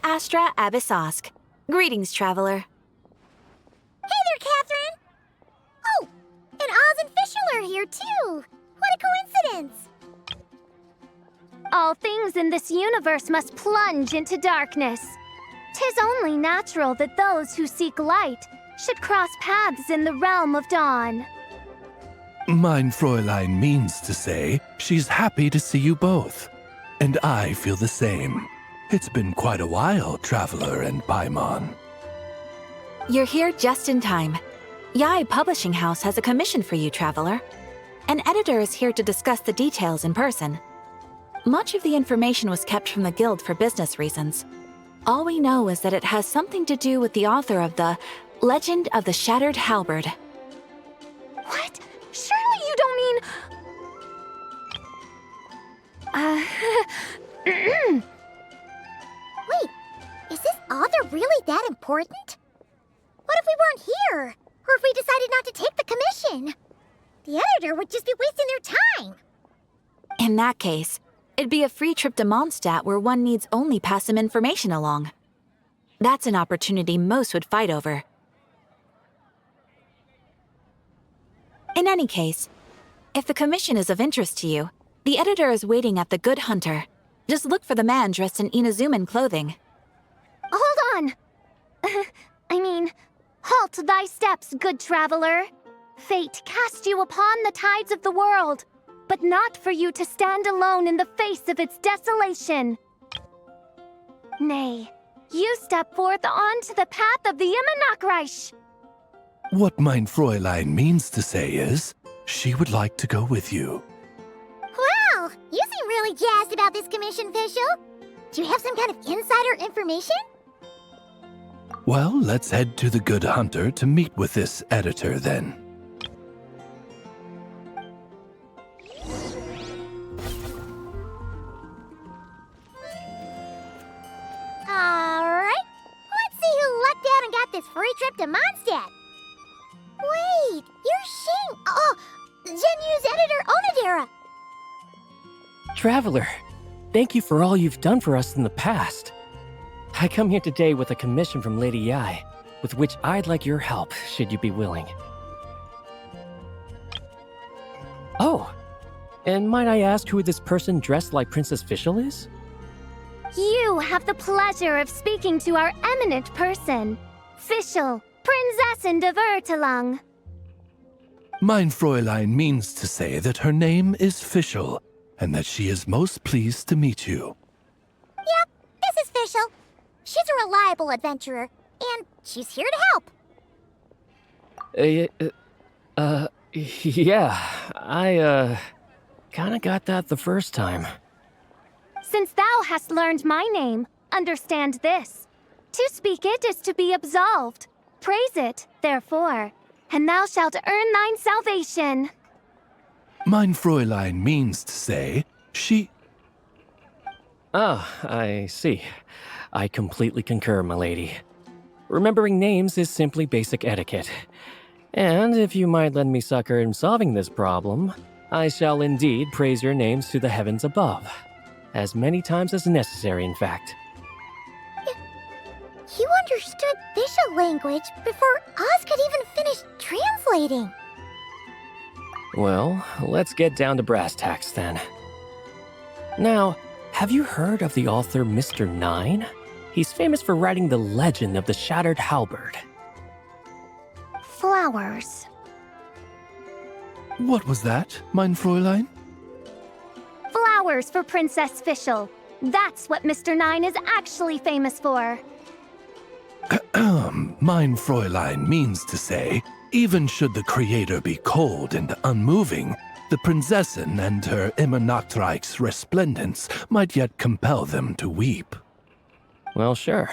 Astra Abyssosk. Greetings, traveler. Hey there, Catherine! Oh, and Oz and Fischl are here too! What a coincidence! All things in this universe must plunge into darkness. 'Tis only natural that those who seek light should cross paths in the realm of dawn. Mein Fräulein means to say she's happy to see you both. And I feel the same. It's been quite a while, Traveler and Paimon. You're here just in time. Yai Publishing House has a commission for you, traveler. An editor is here to discuss the details in person. Much of the information was kept from the guild for business reasons. All we know is that it has something to do with the author of the Legend of the Shattered Halberd. What? Surely you don't mean... Wait, is this author really that important? What if we weren't here? Or if we decided not to take the commission? The editor would just be wasting their time. In that case, it'd be a free trip to Mondstadt where one needs only pass some information along. That's an opportunity most would fight over. In any case, if the commission is of interest to you, the editor is waiting at the Good Hunter. Just look for the man dressed in Inazuman clothing. Hold on! Halt thy steps, good traveler. Fate cast you upon the tides of the world, but not for you to stand alone in the face of its desolation. Nay, you step forth onto the path of the Immanakreich. What mein Fräulein means to say is, she would like to go with you. Wow, you seem really jazzed about this commission, Fischl. Do you have some kind of insider information? Well, let's head to the Good Hunter to meet with this editor then. Alright, let's see who lucked out and got this free trip to Mondstadt. Wait, you're Xing. Oh, Genyu's editor, Onodera. Traveler, thank you for all you've done for us in the past. I come here today with a commission from Lady Yai, with which I'd like your help, should you be willing. Oh, and might I ask who this person dressed like Princess Fischl is? You have the pleasure of speaking to our eminent person, Fischl, Prinzessin of Ertelang. Mein Fräulein means to say that her name is Fischl, and that she is most pleased to meet you. Yep, this is Fischl. She's a reliable adventurer, and she's here to help. Yeah, I, kinda got that the first time. Since thou hast learned my name, understand this. To speak it is to be absolved. Praise it, therefore, and thou shalt earn thine salvation. Mein Fräulein means to say, she... Ah, I see. I completely concur, my lady. Remembering names is simply basic etiquette. And if you might lend me succor in solving this problem, I shall indeed praise your names to the heavens above. As many times as necessary, in fact. You understood Fischl language before Oz could even finish translating. Well, let's get down to brass tacks then. Now, have you heard of the author Mr. Nine? He's famous for writing the legend of the Shattered Halberd. Flowers. What was that, mein Fräulein? Flowers for Princess Fischl. That's what Mr. Nine is actually famous for. Mein Fräulein means to say, even should the creator be cold and unmoving, the Prinzessin and her Immanakreich's resplendence might yet compel them to weep. Well, sure.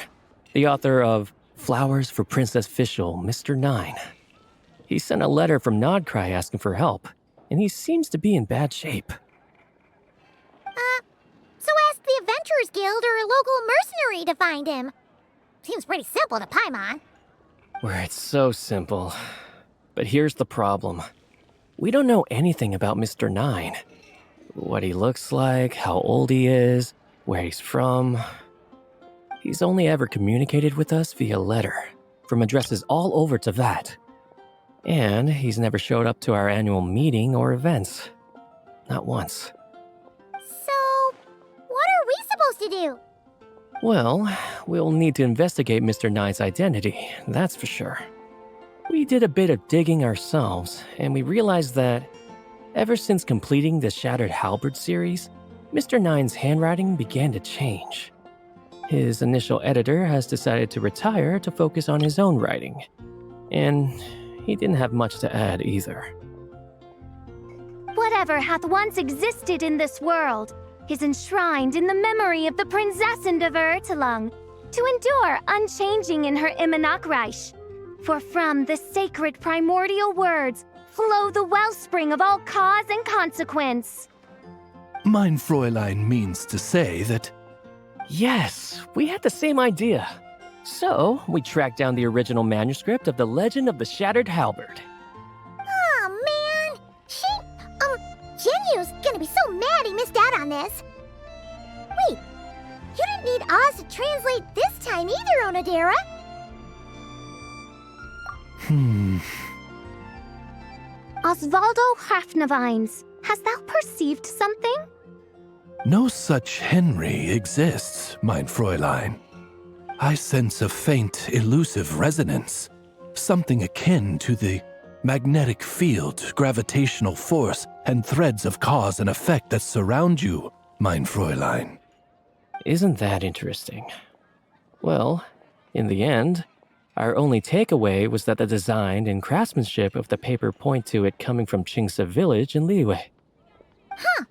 The author of Flowers for Princess Fischl, Mr. Nine. He sent a letter from Nodcry asking for help, and he seems to be in bad shape. So ask the Adventurers Guild or a local mercenary to find him. Seems pretty simple to Paimon. Where it's so simple. But here's the problem. We don't know anything about Mr. Nine. What he looks like, how old he is, where he's from. He's only ever communicated with us via letter, from addresses all over Teyvat. And he's never showed up to our annual meeting or events. Not once. So, what are we supposed to do? Well, we'll need to investigate Mr. Nine's identity, that's for sure. We did a bit of digging ourselves, and we realized that ever since completing the Shattered Halberd series, Mr. Nine's handwriting began to change. His initial editor has decided to retire to focus on his own writing, and he didn't have much to add either. Whatever hath once existed in this world is enshrined in the memory of the Prinzessin of Epilogue, to endure unchanging in her Immonachreich. For from the sacred primordial words flow the wellspring of all cause and consequence. Mein Fräulein means to say that... Yes, we had the same idea. So, we tracked down the original manuscript of The Legend of the Shattered Halberd. Aw, man! Genyu's gonna be so mad he missed out on this. Wait, you didn't need Oz to translate this time either, Onodera. Osvaldo Hafnavines, hast thou perceived something? No such Henry exists, mein Fräulein. I sense a faint, elusive resonance, something akin to the magnetic field, gravitational force, and threads of cause and effect that surround you, mein Fräulein. Isn't that interesting? Well, in the end, our only takeaway was that the design and craftsmanship of the paper point to it coming from Qingse village in Liyue. Huh.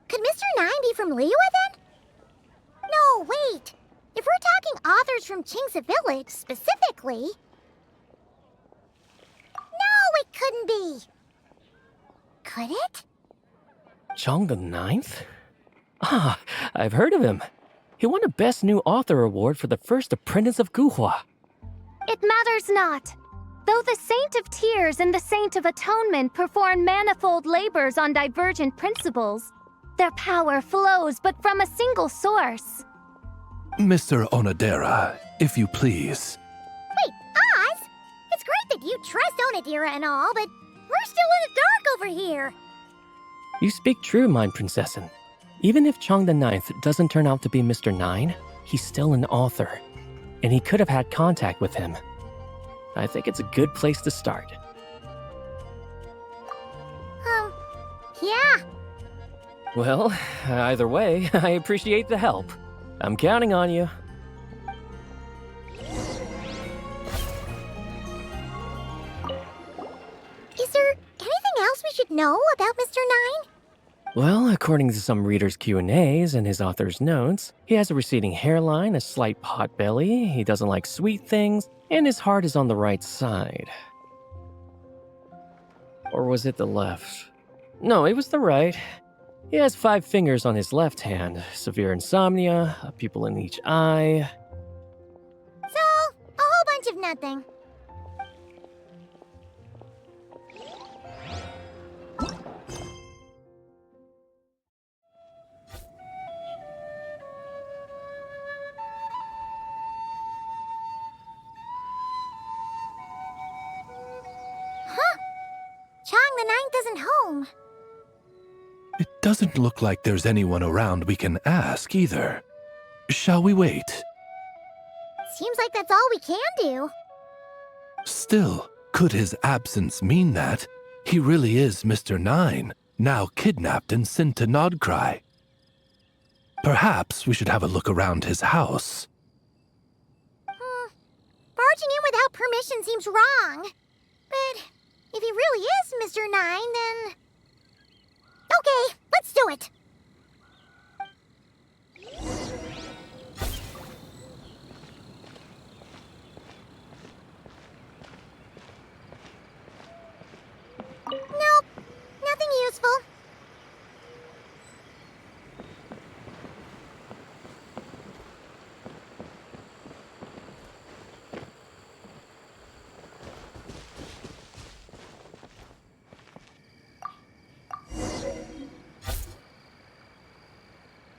Could Mr. Nine be from Liyue then? No, wait. If we're talking authors from Qingse village specifically... No, it couldn't be. Could it? Chong the Ninth? Ah, I've heard of him. He won a Best New Author award for the first apprentice of Guhua. It matters not. Though the Saint of Tears and the Saint of Atonement perform manifold labors on divergent principles, their power flows but from a single source. Mr. Onodera, if you please. Wait, Oz? It's great that you trust Onodera and all, but we're still in the dark over here. You speak true, mein Prinzessin. Even if Chong the Ninth doesn't turn out to be Mr. Nine, he's still an author, and he could have had contact with him. I think it's a good place to start. Yeah. Well, either way, I appreciate the help. I'm counting on you. Is there anything else we should know about Mr. Nine? Well, according to some readers' Q&As and his author's notes, he has a receding hairline, a slight pot belly, he doesn't like sweet things, and his heart is on the right side. Or was it the left? No, it was the right. He has 5 fingers on his left hand, severe insomnia, a pupil in each eye. So, a whole bunch of nothing. Chong the Ninth isn't home. It doesn't look like there's anyone around we can ask either. Shall we wait? Seems like that's all we can do. Still, could his absence mean that he really is Mr. Nine, now kidnapped and sent to Nodcry? Perhaps we should have a look around his house. Barging in without permission seems wrong. But if he really is Mr. Nine, then... Okay, let's do it. Nope, nothing useful.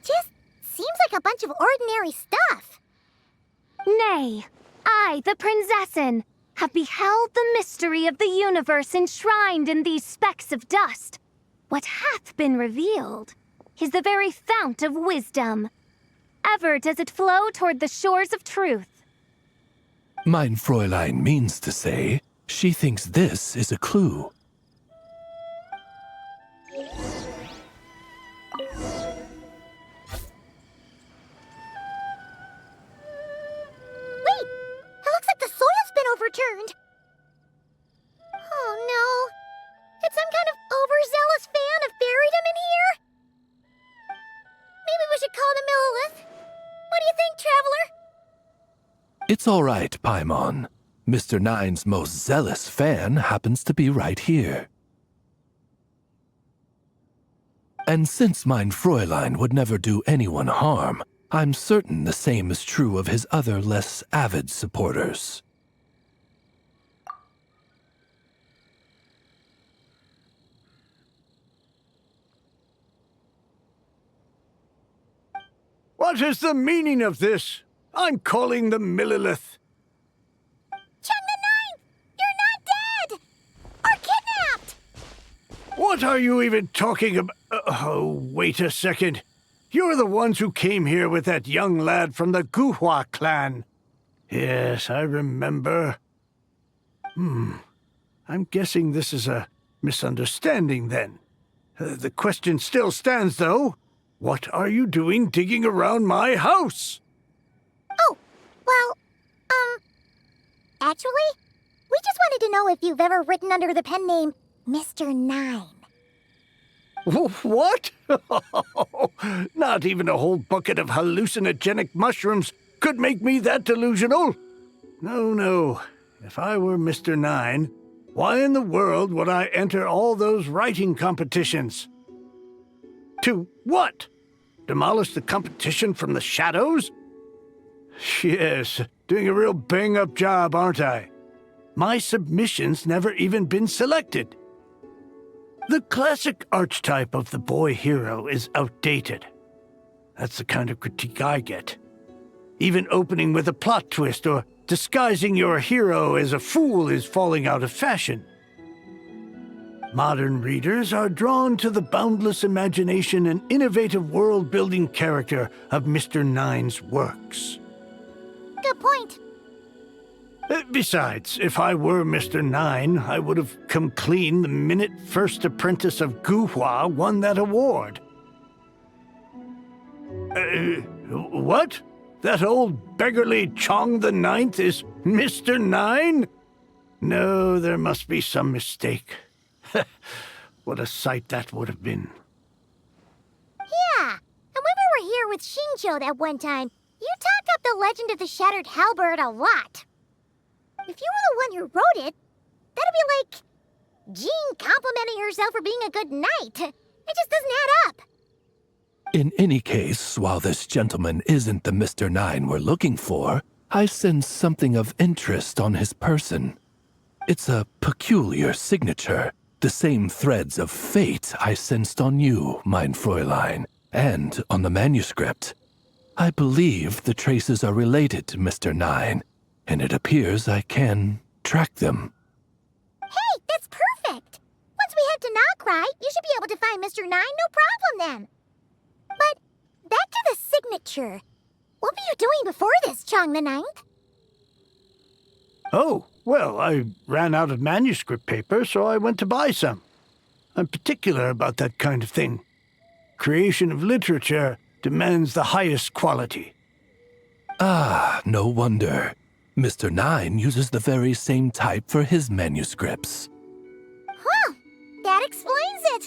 Just seems like a bunch of ordinary stuff. Nay, I, the Prinzessin, have beheld the mystery of the universe enshrined in these specks of dust. What hath been revealed is the very fount of wisdom. Ever does it flow toward the shores of truth. Mein Fräulein means to say, she thinks this is a clue. Wait! It looks like the soil's been overturned. Oh no. Did some kind of overzealous fan have buried him in here? Maybe we should call him Millilith. What do you think, Traveler? It's all right, Paimon. Mr. Nine's most zealous fan happens to be right here. And since mein Fräulein would never do anyone harm, I'm certain the same is true of his other less avid supporters. What is the meaning of this? I'm calling the Millilith. Chung the Ninth! You're not dead! Or kidnapped! What are you even talking about? Oh, wait a second. You're the ones who came here with that young lad from the Guhua clan. Yes, I remember. I'm guessing this is a misunderstanding then. The question still stands, though. What are you doing digging around my house? Oh, well, actually, we just wanted to know if you've ever written under the pen name Mr. Nine. What? Not even a whole bucket of hallucinogenic mushrooms could make me that delusional. No. If I were Mr. Nine, why in the world would I enter all those writing competitions? To what? Demolish the competition from the shadows? Yes, doing a real bang-up job, aren't I? My submission's never even been selected. The classic archetype of the boy hero is outdated. That's the kind of critique I get. Even opening with a plot twist or disguising your hero as a fool is falling out of fashion. Modern readers are drawn to the boundless imagination and innovative world-building character of Mr. Nine's works. Good point. Besides, if I were Mr. Nine, I would have come clean the minute First Apprentice of Guhua won that award. What? That old beggarly Chong the Ninth is Mr. Nine? No, there must be some mistake. What a sight that would have been. Yeah, and when we were here with Shinjo that one time, you talked up the legend of the Shattered Halberd a lot. If you were the one who wrote it, that'd be like Jean complimenting herself for being a good knight. It just doesn't add up. In any case, while this gentleman isn't the Mr. Nine we're looking for, I sense something of interest on his person. It's a peculiar signature, the same threads of fate I sensed on you, mein Fräulein, and on the manuscript. I believe the traces are related to Mr. Nine, and it appears I can track them. Hey, that's perfect! Once we head to Nokrai, you should be able to find Mr. Nine, no problem then. But back to the signature. What were you doing before this, Chong the Ninth? Oh, well, I ran out of manuscript paper, so I went to buy some. I'm particular about that kind of thing. Creation of literature demands the highest quality. Ah, no wonder. Mr. Nine uses the very same type for his manuscripts. Huh, that explains it.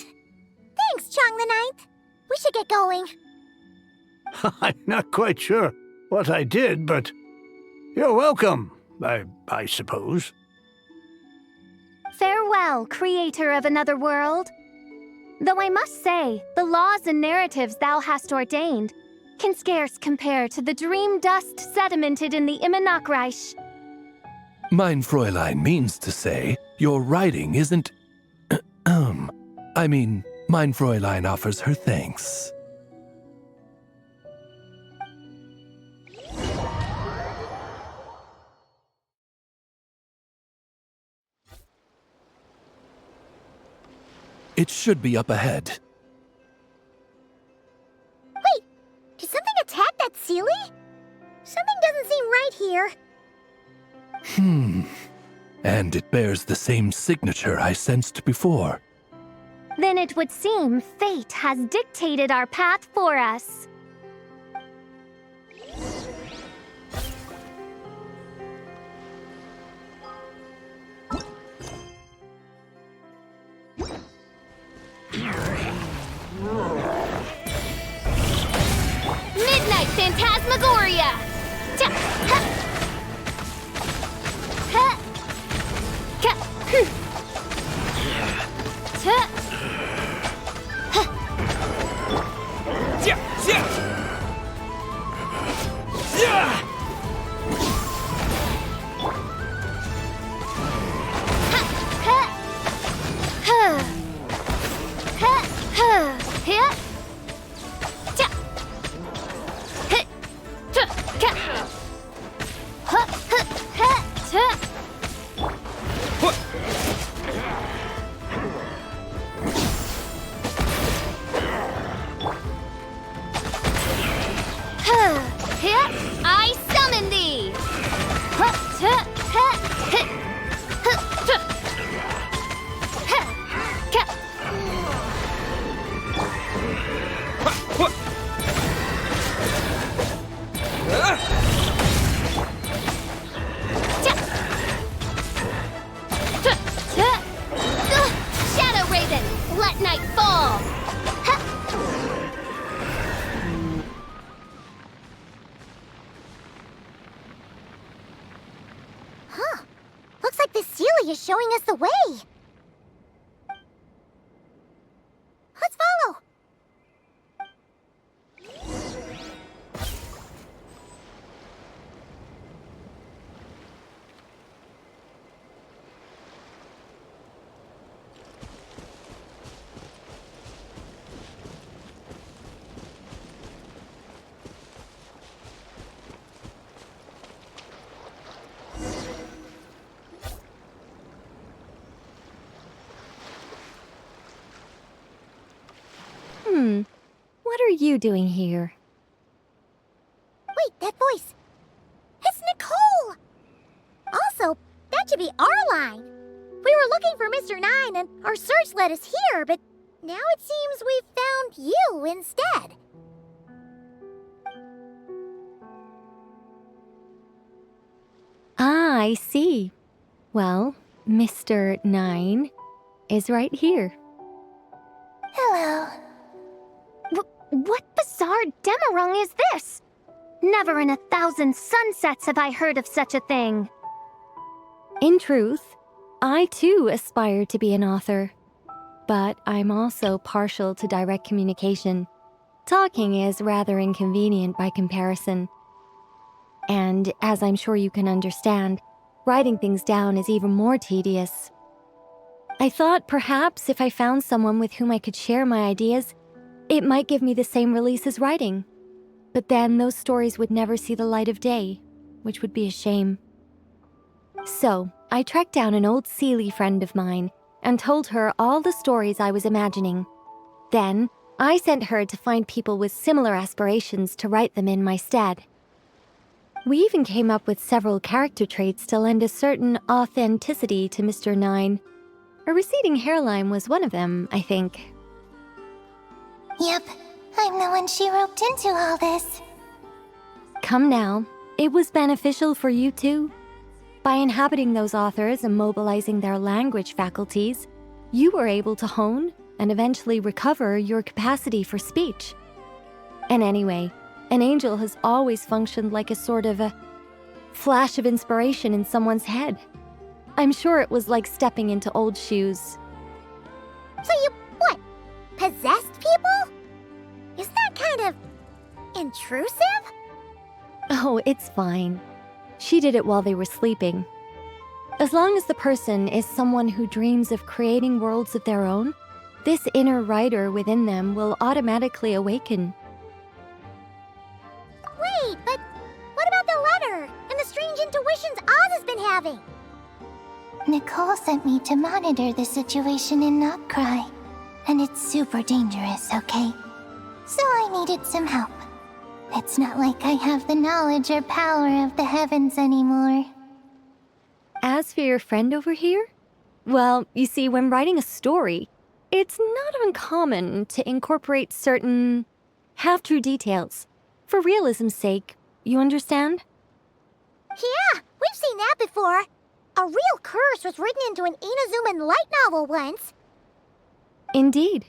Thanks, Chong the Ninth. We should get going. I'm not quite sure what I did, but you're welcome, I suppose. Farewell, creator of another world. Though I must say, the laws and narratives thou hast ordained can scarce compare to the dream dust sedimented in the Immenachreich. Mein Fräulein means to say, your writing isn't... mein Fräulein offers her thanks. It should be up ahead. Wait, did something attack that Sealy? Something doesn't seem right here. And it bears the same signature I sensed before. Then it would seem fate has dictated our path for us. Midnight Phantasmagoria! Ta- ha- ha- ka- hmm. Ta- ha- ha- ha- ha- ha- ha- ta- Hit! Ta- ka- ha- ha- ha- ta- Ha- hit! I summon thee! Ha- ta- ha- hit! Ha- ta- ha- ka- ta- ta- ta- ugh! Shadow Raven, let night fall! Ha- Huh. Looks like the Sealy is showing us the way. Let's follow. What are you doing here? Wait, that voice. It's Nicole! Also, that should be our line. We were looking for Mr. Nine and our search led us here, but now it seems we've found you instead. Ah, I see. Well, Mr. Nine is right here. Hello. What bizarre demarung is this? Never in 1,000 sunsets have I heard of such a thing. In truth, I too aspire to be an author. But I'm also partial to direct communication. Talking is rather inconvenient by comparison. And as I'm sure you can understand, writing things down is even more tedious. I thought perhaps if I found someone with whom I could share my ideas, it might give me the same release as writing. But then those stories would never see the light of day, which would be a shame. So, I tracked down an old Sealy friend of mine and told her all the stories I was imagining. Then, I sent her to find people with similar aspirations to write them in my stead. We even came up with several character traits to lend a certain authenticity to Mr. Nine. A receding hairline was one of them, I think. Yep, I'm the one she roped into all this. Come now, it was beneficial for you too. By inhabiting those authors and mobilizing their language faculties, you were able to hone and eventually recover your capacity for speech. And anyway, an angel has always functioned like a sort of a flash of inspiration in someone's head. I'm sure it was like stepping into old shoes. So you, what, possessed people? Isn't that kind of intrusive? Oh, it's fine. She did it while they were sleeping. As long as the person is someone who dreams of creating worlds of their own, this inner writer within them will automatically awaken. Wait, but what about the letter and the strange intuitions Oz has been having? Nicole sent me to monitor the situation and not cry. And it's super dangerous, okay? So I needed some help. It's not like I have the knowledge or power of the heavens anymore. As for your friend over here? Well, you see, when writing a story, it's not uncommon to incorporate certain half-true details. For realism's sake, you understand? Yeah, we've seen that before. A real curse was written into an Inazuman light novel once. Indeed.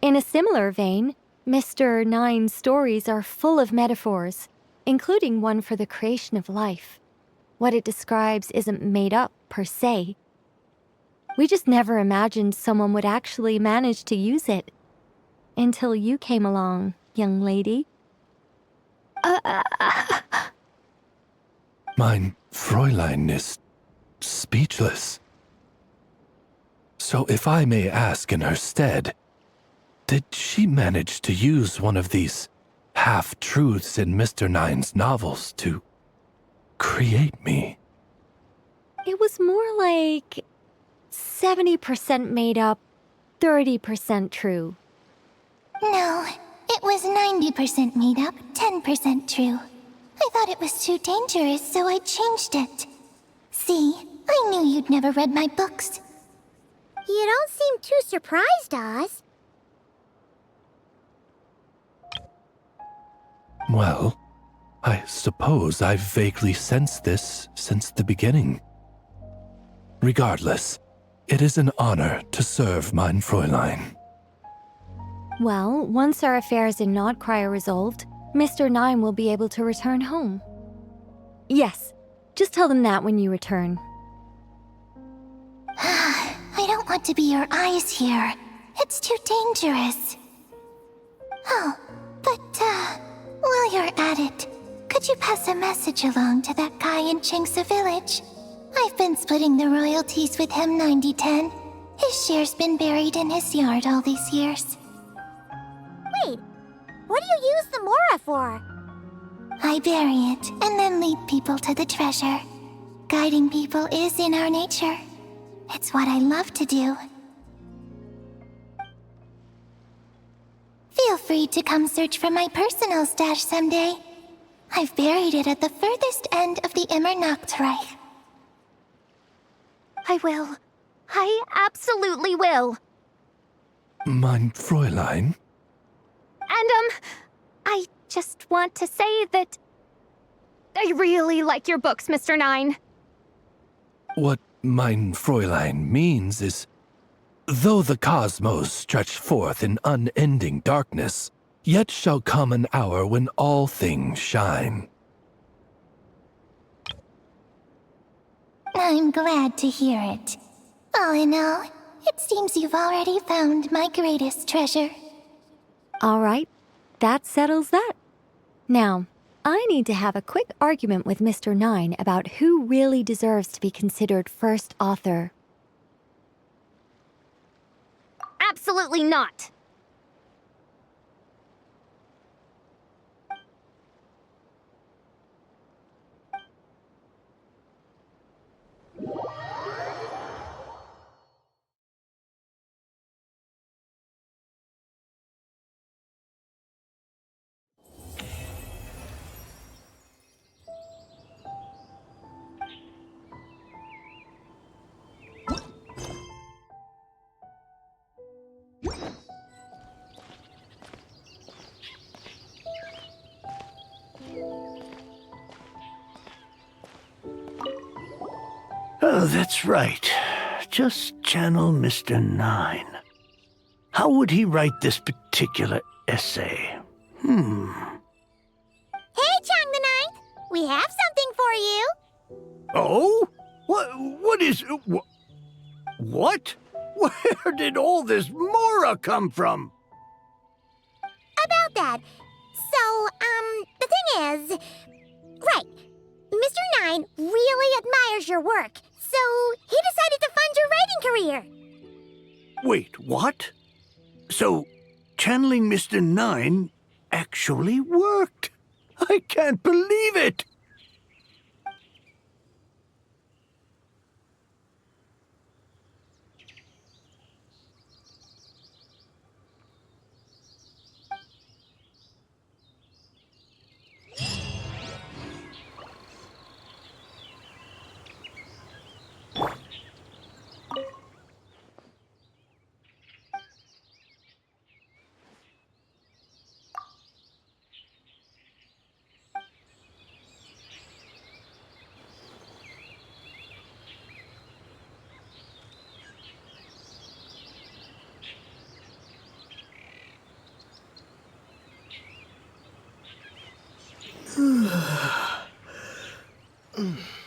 In a similar vein, Mr. Nine's stories are full of metaphors, including one for the creation of life. What it describes isn't made up, per se. We just never imagined someone would actually manage to use it. Until you came along, young lady. Mein Fräulein is speechless. So if I may ask in her stead, did she manage to use one of these half-truths in Mr. Nine's novels to create me? It was more like 70% made up, 30% true. No, it was 90% made up, 10% true. I thought it was too dangerous, so I changed it. See, I knew you'd never read my books. You don't seem too surprised, Oz. Well, I suppose I've vaguely sensed this since the beginning. Regardless, it is an honor to serve mein Fräulein. Well, once our affairs in Nodcry are resolved, Mr. Nine will be able to return home. Yes, just tell them that when you return. I don't want to be your eyes here. It's too dangerous. Oh, but, while you're at it, could you pass a message along to that guy in Chingsa Village? I've been splitting the royalties with him 90-10. His share's been buried in his yard all these years. Wait, what do you use the Mora for? I bury it, and then lead people to the treasure. Guiding people is in our nature. It's what I love to do. Feel free to come search for my personal stash someday. I've buried it at the furthest end of the Immernachtreich. I will. I absolutely will. Mein Fräulein? And, I just want to say that I really like your books, Mr. Nine. What mein Fräulein means is, though the cosmos stretch forth in unending darkness, yet shall come an hour when all things shine. I'm glad to hear it. All in all, it seems you've already found my greatest treasure. All right, that settles that. Now, I need to have a quick argument with Mr. Nine about who really deserves to be considered first author. Absolutely not! Oh, that's right. Just channel Mr. Nine. How would he write this particular essay? Hey, Chang the Ninth! We have something for you! Oh? What is... What? Where did all this Mora come from? About that. So, the thing is... Right. Mr. Nine really admires your work, so he decided to fund your writing career. Wait, what? So, channeling Mr. Nine actually worked. I can't believe it. Mm.